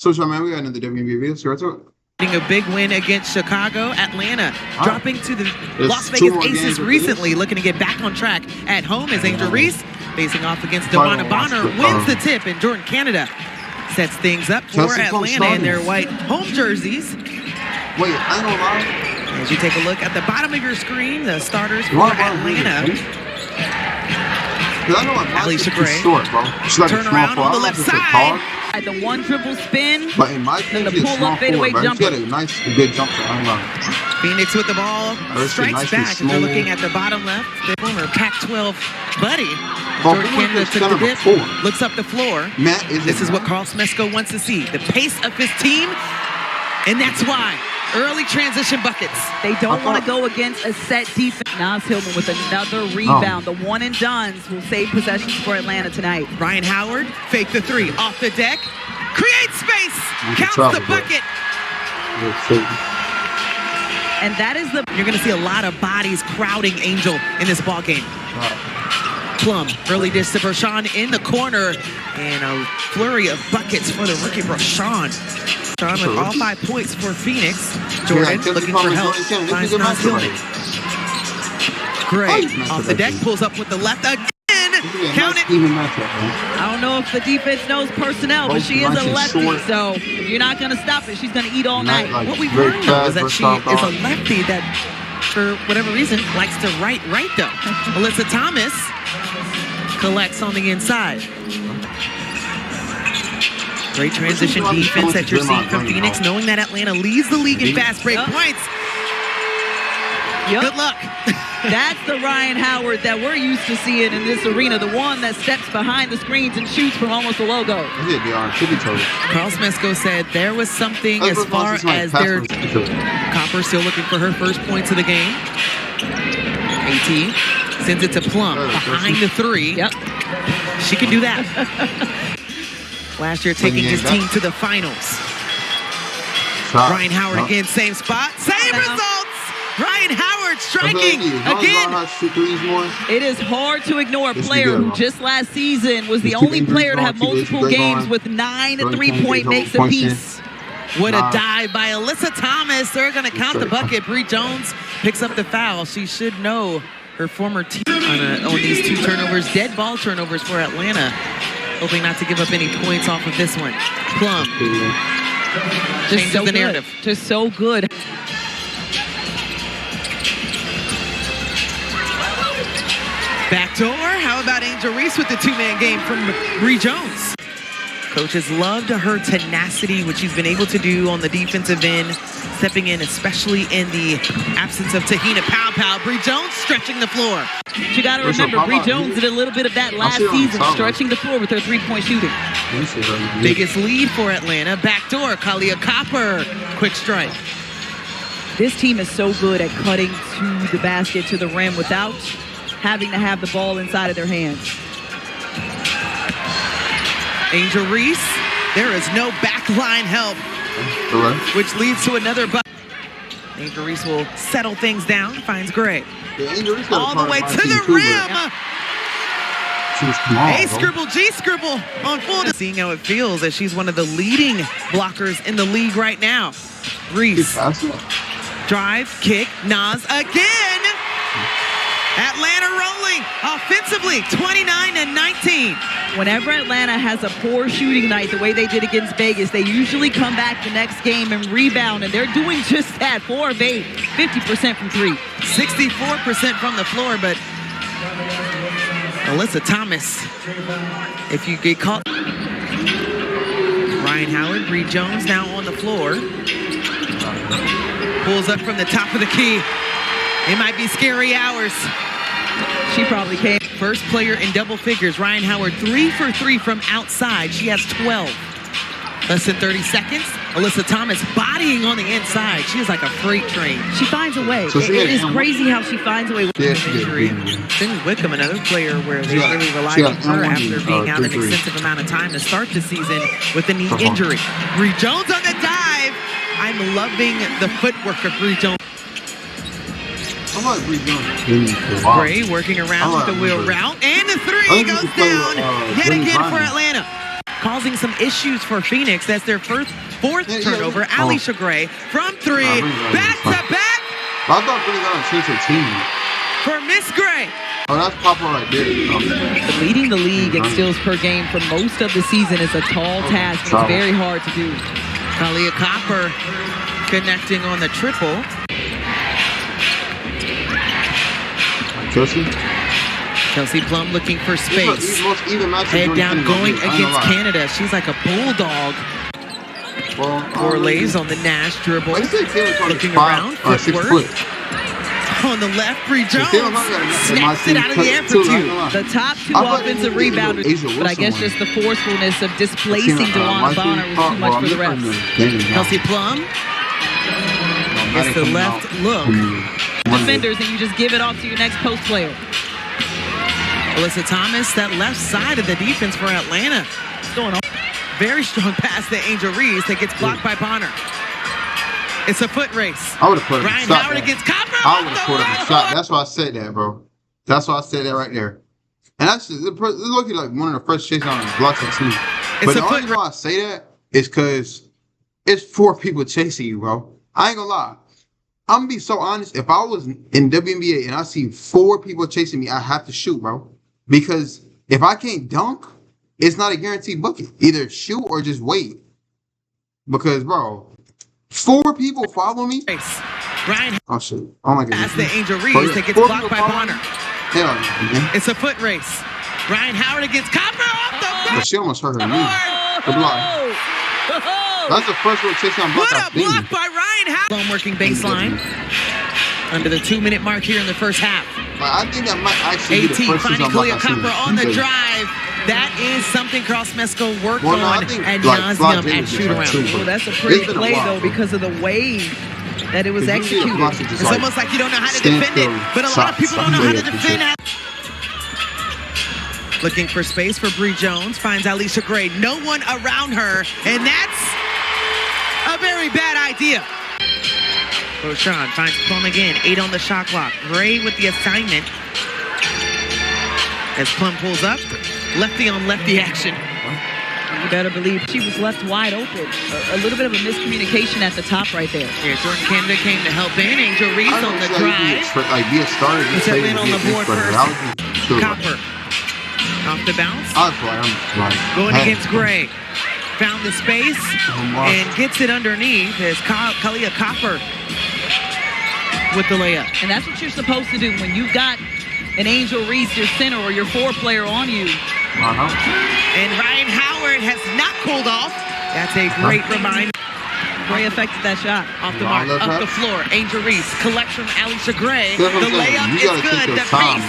So, man, we got another WNBA video. So, let's go. A big win against Chicago. Atlanta dropping to the Las Vegas Aces recently, looking to get back on track at home as Angel Reese facing off against Dewana Bonner wins the tip, and Jordan Canada sets things up for Atlanta in their white home jerseys. Wait, I don't know. As you take a look at the bottom of your screen, the starters for Atlanta. Alicia Gray. Turn around on the left side. The one triple spin, but in my then the pull-up fadeaway jumper. She had a nice, good jumper. Phoenix with the ball strikes back. If you're looking at the bottom left, the former Pac-12 buddy. Jordan Canada took the dip, looks up the floor. This is what Carl Smesco wants to see, the pace of his team, and that's why. Early transition buckets. They don't want to go against a set defense. Naz Hillman with another rebound. The one and dones will save possessions for Atlanta tonight. Ryan Howard, fake the three, off the deck, creates space, counts the bucket. And that is the... You're going to see a lot of bodies crowding Angel in this ball game. Plum, early dish to Brashawn in the corner, and a flurry of buckets for the rookie Brashawn. With all 5 points for Phoenix. Jordan looking for help. Finds Naz Hillman. Gray off the deck, pulls up with the left again. Count it. I don't know if the defense knows personnel, but she is a lefty, so if you're not going to stop it, she's going to eat all night. What we've learned though is that she is a lefty that, for whatever reason, likes to right though. Alyssa Thomas collects on the inside. Great transition defense that you're seeing from Phoenix, knowing that Atlanta leads the league in fast break points. Good luck. That's the Ryan Howard that we're used to seeing in this arena, the one that steps behind the screens and shoots from almost a logo. Carl Smesco said there was something as far as their Copper still looking for her first points of the game. AT sends it to Plum behind the three. Yep. She can do that. Last year taking his team to the finals. Ryan Howard again, same spot, same results. Ryan Howard striking again. It is hard to ignore a player who just last season was the only player to have multiple games with 9 3-point makes apiece. What a dive by Alyssa Thomas. They're going to count the bucket. Bree Jones picks up the foul. She should know her former team on these 2 turnovers, dead ball turnovers for Atlanta. Hoping not to give up any points off of this one. Plum changes the narrative. Just so good. Backdoor. How about Angel Reese with the 2-man game from Bree Jones? Coaches loved her tenacity, which she's been able to do on the defensive end, stepping in, especially in the absence of Tahina Pow. Bree Jones stretching the floor. You got to remember, Bree Jones did a little bit of that last season, stretching the floor with her 3-point shooting. Biggest lead for Atlanta. Backdoor, Kalia Copper. Quick strike. This team is so good at cutting to the basket, to the rim, without having to have the ball inside of their hands. Angel Reese, there is no backline help, which leads to another bucket. Angel Reese will settle things down, finds Gray. All the way to the rim. A scribble, G scribble on full. Seeing how it feels as she's one of the leading blockers in the league right now. Reese, drive, kick, Naz again. Atlanta rolling offensively, 29-19. Whenever Atlanta has a poor shooting night, the way they did against Vegas, they usually come back the next game and rebound, and they're doing just that. 4 of 8, 50% from 3. 64% from the floor, but Alyssa Thomas, if you get caught. Ryan Howard, Bree Jones now on the floor. Pulls up from the top of the key. It might be scary hours. She probably came. First player in double figures. Ryan Howard 3 for 3 from outside. She has 12. Less than 30 seconds. Alyssa Thomas bodying on the inside. She is like a freight train. She finds a way. It is crazy how she finds a way. Injury. Finley Wickham, another player where they really relied on her after being out an extensive amount of time to start the season with a knee injury. Bree Jones on the dive. I'm loving the footwork of Bree Jones. Gray working around with the wheel route, and the 3 goes down yet again for Atlanta. causing some issues for Phoenix. That's their fourth turnover. Alicia Gray from three, back to back. I thought Brittany got on change her team. For Miss Gray. Oh, that's Papa right there. Leading the league in steals per game for most of the season is a tall task. And it's very hard to do. Kalia Copper connecting on the triple. Kelsey Plum looking for space. Head down going against Canada. She's like a bulldog. Orlays on the Nash dribble. Looking around. Footwork. On the left, Bree Jones snaps it out of the air for two. The top two offensive rebounders, but I guess just the forcefulness of displacing DeWanna Bonner was too much for the refs. Kelsey Plum gets the left look. Defenders, and you just give it off to your next post player. Alyssa Thomas, that left side of the defense for Atlanta. What's going on? Very strong pass to Angel Reese that gets blocked by Bonner. It's a foot race. I would have put him Ryan Howard against Copper. I would have put him a shot. That's why I said that, bro. That's why I said that right there. And that's just, it's looking like one of the first chases on the blocks I've seen. But the only reason why I say that is because it's 4 people chasing you, bro. I ain't gonna lie. I'm gonna be so honest. If I was in WNBA and I see 4 people chasing me, I have to shoot, bro. Because if I can't dunk, it's not a guaranteed bucket. Either shoot or just wait. Because, bro, 4 people follow me. Ryan. Oh shit! Oh my god. That's the Angel Reese that gets blocked by Bonner. Hell yeah. It's a foot race. Ryan Howard against Copper off the back. But she almost hurt her knee. The block. That's the first rotation on block. What a block by Ryan Howard. Lone working baseline. Under the 2-minute mark here in the first half. I think that might actually be the first finding Kalia Copper on the because drive. That is something Cross Mesco worked on ad nauseum at shoot-around. Well, that's a pretty play, though, because of the way that it was executed. It's almost like you don't know how to defend it, but a lot of people don't know how to defend it. Looking for space for Bree Jones, finds Alicia Gray. No one around her, and that's a very bad idea. Beauchamp finds Plum again, 8 on the shot clock. Gray with the assignment. As Plum pulls up, lefty on lefty action. You better believe she was left wide open. A little bit of a miscommunication at the top right there. Yeah, Jordan Canada came to help in. Angel Reese on the drive. Be a starter. Puts it in on the board first. Copper off the bounce. Going against Gray. Found the space and gets it underneath as Kalia Copper with the layup. And that's what you're supposed to do when you've got an Angel Reese, your center, or your 4 player on you. And Ryan Howard has not cooled off. That's a great reminder. Gray affected that shot. Off the mark, up the floor. Angel Reese collects from Alicia Gray. The layup is good. The pace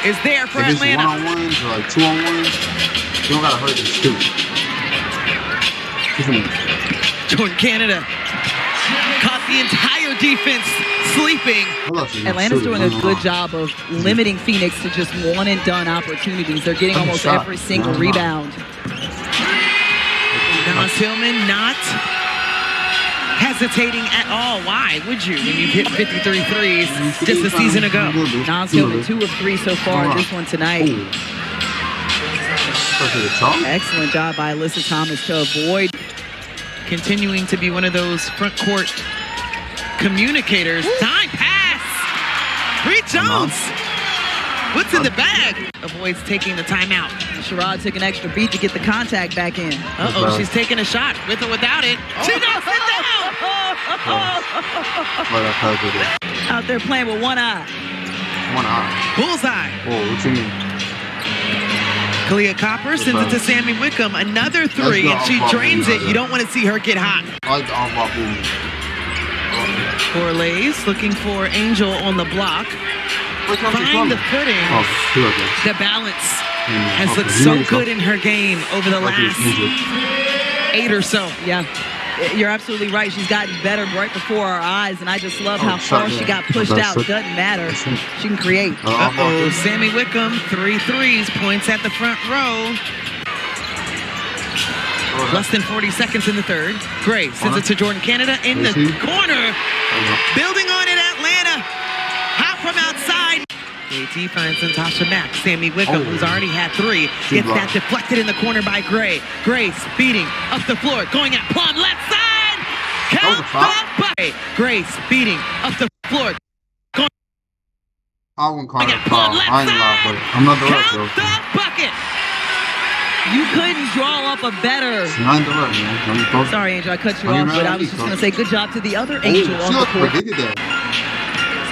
is there for Atlanta. If it's 1-on-1s or like 2-on-1s, you don't gotta hurt the shoot. Jordan Canada caught the entire defense sleeping. Atlanta's doing a good job of limiting Phoenix to just one-and-done opportunities. They're getting almost every single rebound. Nas Tillman not hesitating at all. Why would you when you've hit 53 threes just a season ago? Nas Tillman 2 of 3 so far in this one tonight. Excellent job by Alyssa Thomas to avoid. Continuing to be one of those front court communicators. Time pass. Bree Jones. What's in the bag? Avoids taking the timeout. Sherrod took an extra beat to get the contact back in. Uh-oh, she's taking a shot with or without it. She knocks it down. Out there playing with one eye. One eye. Bullseye. Oh, what you mean? Kalia Copper sends it to Sammy Wickham. Another 3, and she drains it. You don't want to see her get hot. I like the off-ball movement. Corlays looking for Angel on the block. Find the footing. The balance has looked so good in her game over the last 8 or so. Yeah, you're absolutely right. She's gotten better right before our eyes, and I just love how far she got pushed out. Doesn't matter. She can create. Uh-oh, Sammy Wickham, 3 threes, points at the front row. Less than 40 seconds in the third. Gray sends it to Jordan Canada in the corner. Building on it, Atlanta. Hot from outside. JT finds Natasha Mack. Sammy Wickham, who's already had 3, gets that deflected in the corner by Gray. Gray speeding up the floor, going at Plum, left side. Count the bucket. Gray speeding up the floor. I wouldn't call that foul. I ain't allowed, but I'm not the ref, though. Count the bucket. You couldn't draw up a better. It's not the ref, man. Sorry, Angel, I cut you off, but I was just going to say good job to the other Angel on the court.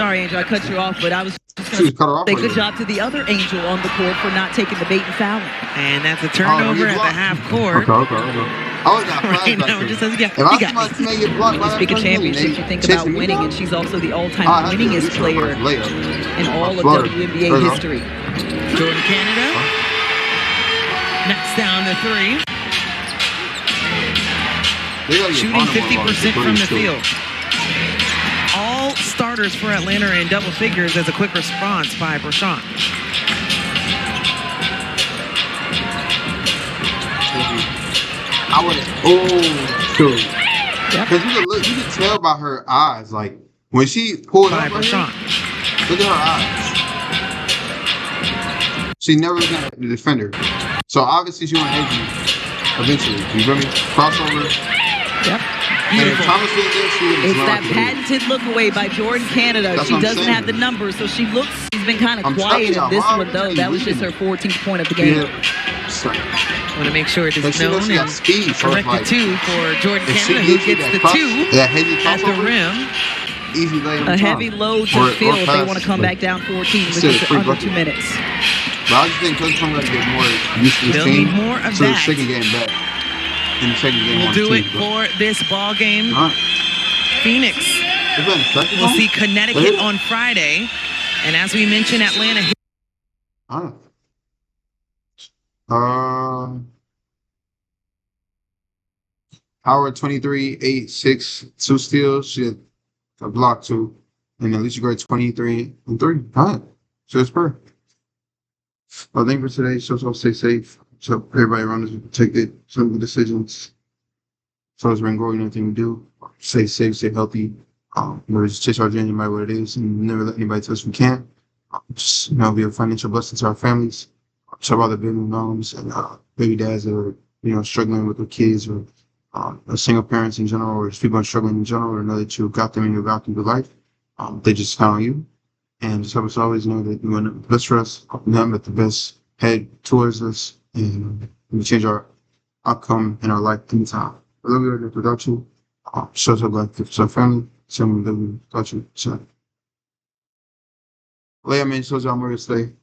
Sorry, Angel, I cut you off, but I was just going to say good job to the other Angel on the court for not taking the bait and fouling. And that's a turnover at the half court. Okay. I was got right now, just says, yeah, if I see my teammate get blocked by that Speak of championships, you think about winning, and she's also the all-time winningest player in all of WNBA history. Jordan Canada knocks down the 3. Shooting 50% from the field. All starters for Atlanta are in double figures as a quick response by Brashawn. I would because you can tell by her eyes, like when she pulled up right here, look at her eyes. She never looked at the defender, so obviously she won't hit you eventually. You feel me? Crossover. Yep. It's that patented look away by Jordan Canada. She doesn't have the numbers, so she's been kind of quiet in this one, though. That was just her 14th point of the game. I want to make sure it is known and correct the 2 for Jordan Canada, who gets the 2 at the rim. A heavy load to field if they want to come back down 14 with just under 2 minutes. But I just think Coach Plum got to get more used to this team. They'll need more of so that. the second game back. In the second game, we'll do it for this ball game. Phoenix. We'll see Connecticut on Friday. And as we mentioned, Atlanta. Howard 23, 8, 6, 2 steals. She had a block 2. And Alicia Gray 23 and 3. All right. So it's perfect. Well, thank you for today. So stay safe. So everybody around us take some good decisions. So as we're going anything we do, stay safe, stay healthy. Just chase our dream no matter what it is, and never let anybody tell us we can't. Just be a financial blessing to our families. To all the baby moms and baby dads that are struggling with their kids, or single parents in general, or just people struggling in general, or know that you got them and you got them through life. They just count on you, and just help us always know that you want the best for us, them at the best head towards us. And we change our outcome in our life anytime. I love you without you. So glad for our family. So we without you. So, Leia, man, so I'm going to stay.